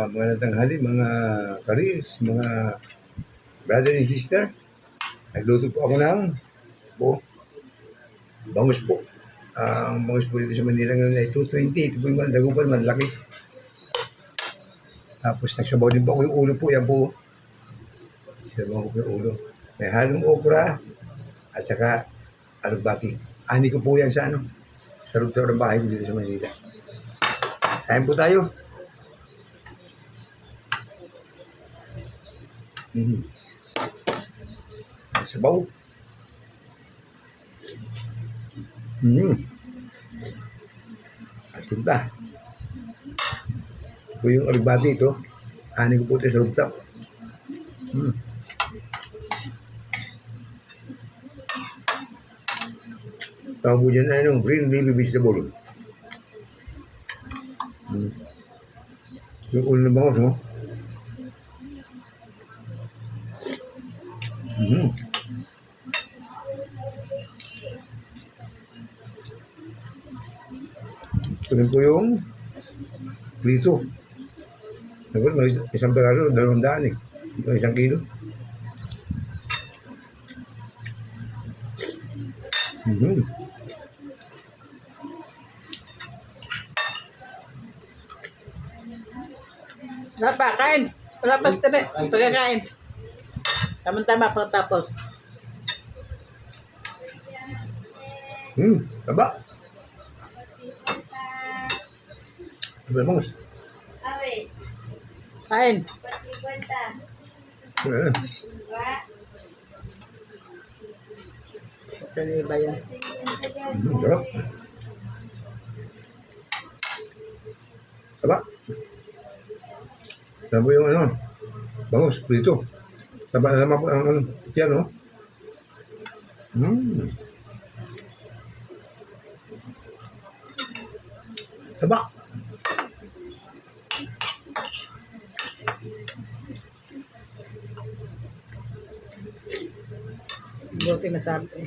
Mga tanghali, mga karis, mga brother and sister. Nagluto po ako ng bangus po. Ang bangus po dito sa Manila ngayon ay 220. Ito po yung dagupan, malaki. Tapos nagsabaw din po ako yung ulo po. Yan po. Sabaw ko po yung ulo. May halong okra at saka alugbati. Ani ko po yan sa sa rooftop ng bahay ko dito sa Manila. Kain po tayo. Sabaw. Asin pa. Ito po yung alugbati ito. Ani ko po ito sa rooftop. Tawag po dyan ay green leafy vegetable. Yung ulo ng bangos, no? Ito rin po yung prito. May isang peraso, 200 eh. Ito 1 kilo. Wala pa, kain. Wala pa sa tabi. Pagkakain. Tama-tama pagkatapos. Taba. Ito yung bangos. Kain. Pwede ba yan? Sarap. Taba. Taba yung bangus, prito. Taba na naman po ang yan, no? Taba. Buti na sabi.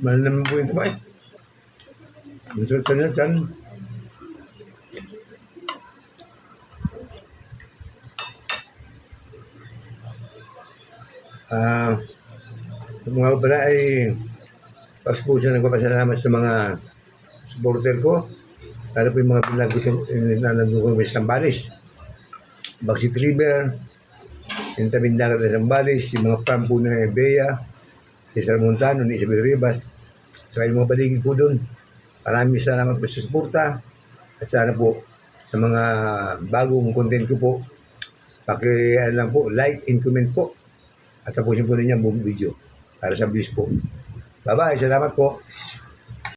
Mahal naman po yung taba eh. Masarap sa niya, chan. Mga pala ay paspuso nagpapasalamat sa mga supporter ko. Lalo po yung mga pinagkutong sa Sambales. Baksit River, yung Tabindagat na Sambales, yung mga farm po na Bea, Cesar Montano, ni Isabel Rivas, saka yung mga paligid po doon. Maraming salamat po sa suporta at sana po sa mga bagong content ko po, lang po, like and comment po at tapusin po ninyo ang buong video para sa views po. Bye-bye, salamat po.